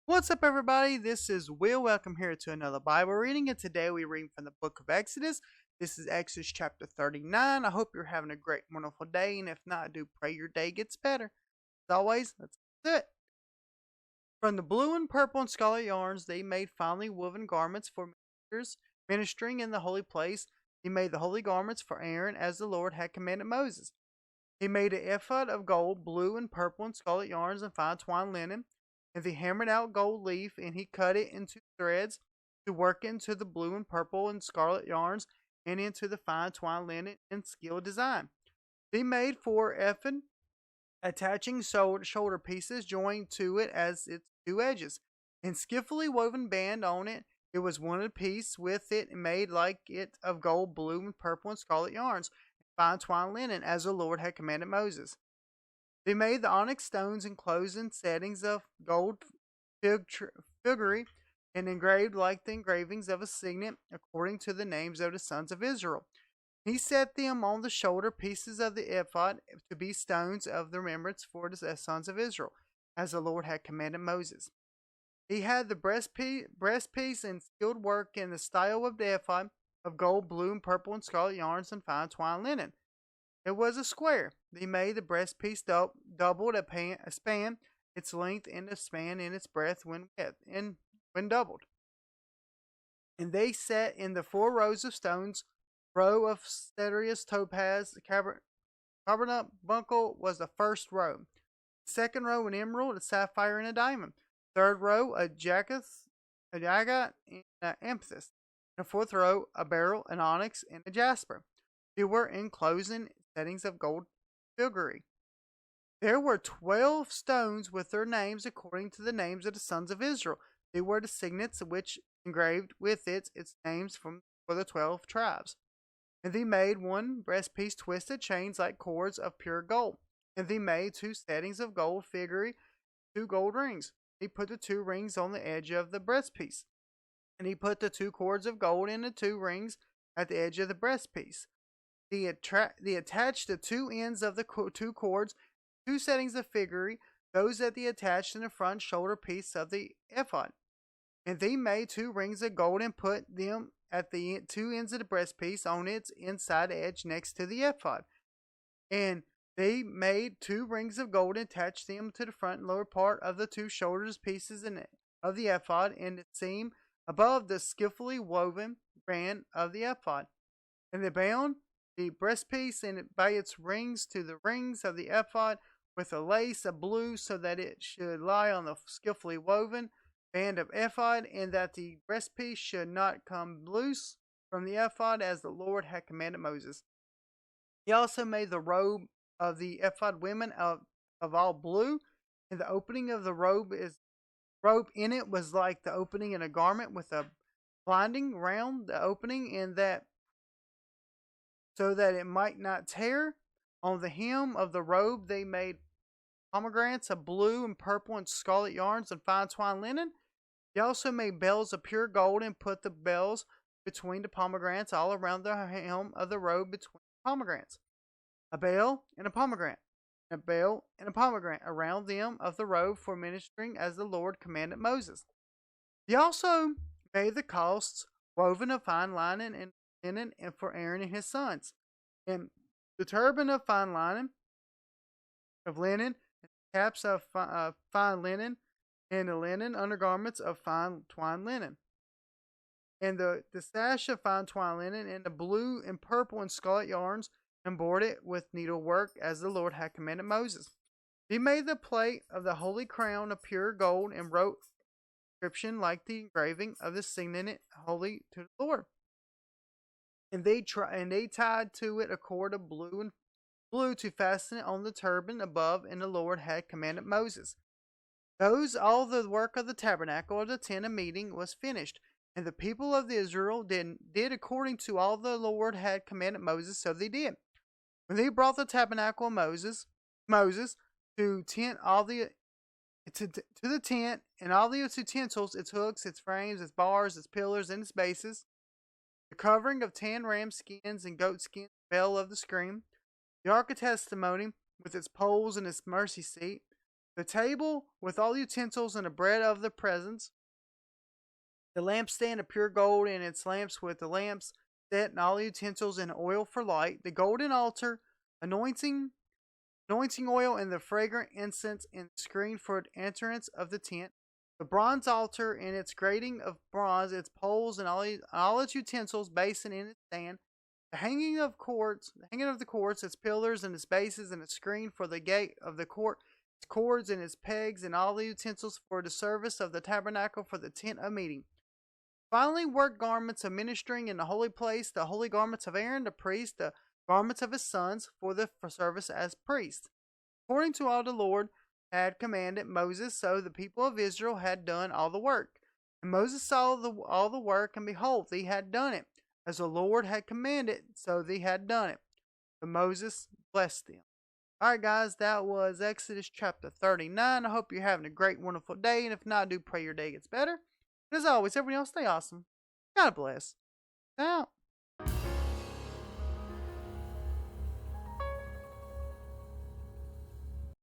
What's up, everybody? This is Will. Welcome here to another Bible reading, and today we read from the book of Exodus. This is Exodus chapter 39. I hope you're having a great, wonderful day, and if not, I do pray your day gets better. As always, let's do it. From the blue and purple and scarlet yarns, they made finely woven garments for ministers ministering in the holy place. He made the holy garments for Aaron as the Lord had commanded Moses. He made an ephod of gold, blue and purple and scarlet yarns, and fine twined linen. And he hammered out gold leaf, and he cut it into threads to work into the blue and purple and scarlet yarns, and into the fine twined linen and skilled design. He made 4 ephod, attaching shoulder pieces joined to it as its 2 edges, and skillfully woven band on it. It was one piece with it made like it of gold, blue, and purple and scarlet yarns, and fine twined linen, as the Lord had commanded Moses. They made the onyx stones enclosed in settings of gold filigree and engraved like the engravings of a signet according to the names of the sons of Israel. He set them on the shoulder pieces of the ephod to be stones of the remembrance for the sons of Israel, as the Lord had commanded Moses. He had the breastpiece and skilled work in the style of the ephod of gold, blue, and purple and scarlet yarns and fine twined linen. It was a square. He made the breastpiece doubled a span, its length and a span in its breadth when doubled. And they set in the 4 rows of stones, row of Cedrus, topaz, carbuncle was the first row. The second row an emerald, a sapphire, and a diamond. Third row a agate, and an amethyst. And the fourth row a beryl, an onyx, and a jasper. They were enclosed in settings of gold filigree. There were 12 stones with their names according to the names of the sons of Israel. They were the signets which engraved with its names for the 12 tribes. And they made 1 breastpiece twisted chains like cords of pure gold. And they made 2 settings of gold filigree, 2 gold rings. He put the 2 rings on the edge of the breastpiece. And he put the 2 cords of gold in the 2 rings at the edge of the breastpiece. They attached the 2 ends of the 2 cords, 2 settings of filigree, those that they attached in the front shoulder piece of the ephod. And they made 2 rings of gold and put them at the 2 ends of the breastpiece on its inside edge next to the ephod. And they made 2 rings of gold and attached them to the front and lower part of the 2 shoulders pieces of the ephod and the seam above the skillfully woven band of the ephod. And they bound the breastpiece and by its rings to the rings of the ephod with a lace of blue, so that it should lie on the skillfully woven band of ephod, and that the breastpiece should not come loose from the ephod, as the Lord had commanded Moses. He also made the robe of the ephod women of all blue, and the opening of the robe in it was like the opening in a garment, with a binding round the opening, and that so that it might not tear. On the hem of the robe they made pomegranates of blue and purple and scarlet yarns and fine twined linen. He also made bells of pure gold and put the bells between the pomegranates all around the hem of the robe between the pomegranates. A bell and a pomegranate, and a bell and a pomegranate around them of the robe for ministering as the Lord commanded Moses. He also made the costs woven of fine linen and linen and for Aaron and his sons, and the turban of fine linen, and caps of fine linen, and the linen undergarments of fine twined linen, and the sash of fine twined linen, and the blue and purple and scarlet yarns, and bored it with needlework as the Lord had commanded Moses. He made the plate of the holy crown of pure gold and wrote inscription like the engraving of the signet holy to the Lord. And they tied to it a cord of blue to fasten it on the turban above, and the Lord had commanded Moses. All the work of the tabernacle of the tent of meeting was finished, and the people of Israel did according to all the Lord had commanded Moses, so they did. When they brought the tabernacle of Moses to the tent and all the utensils, its hooks, its frames, its bars, its pillars, and its bases, the covering of 10 ram skins and goat skins, the veil of the screen, the ark of testimony with its poles and its mercy seat, the table with all utensils and the bread of the presence, the lampstand of pure gold and its lamps with the lamps set and all utensils and oil for light, the golden altar, anointing oil and the fragrant incense and screen for entrance of the tent, the bronze altar and its grating of bronze, its poles and all its utensils, basin and its stand, the hanging of the courts, its pillars and its bases, and a screen for the gate of the court, its cords and its pegs, and all the utensils for the service of the tabernacle for the tent of meeting. Finally, work garments of ministering in the holy place, the holy garments of Aaron the priest, the garments of his sons for service as priests. According to all the Lord had commanded Moses, so the people of Israel had done all the work. And Moses saw all the work, and behold, they had done it, as the Lord had commanded, so they had done it. But Moses blessed them. Alright, guys, that was Exodus chapter 39. I hope you're having a great, wonderful day, and if not, I do pray your day gets better. And as always, everyone else, stay awesome. God bless. Out.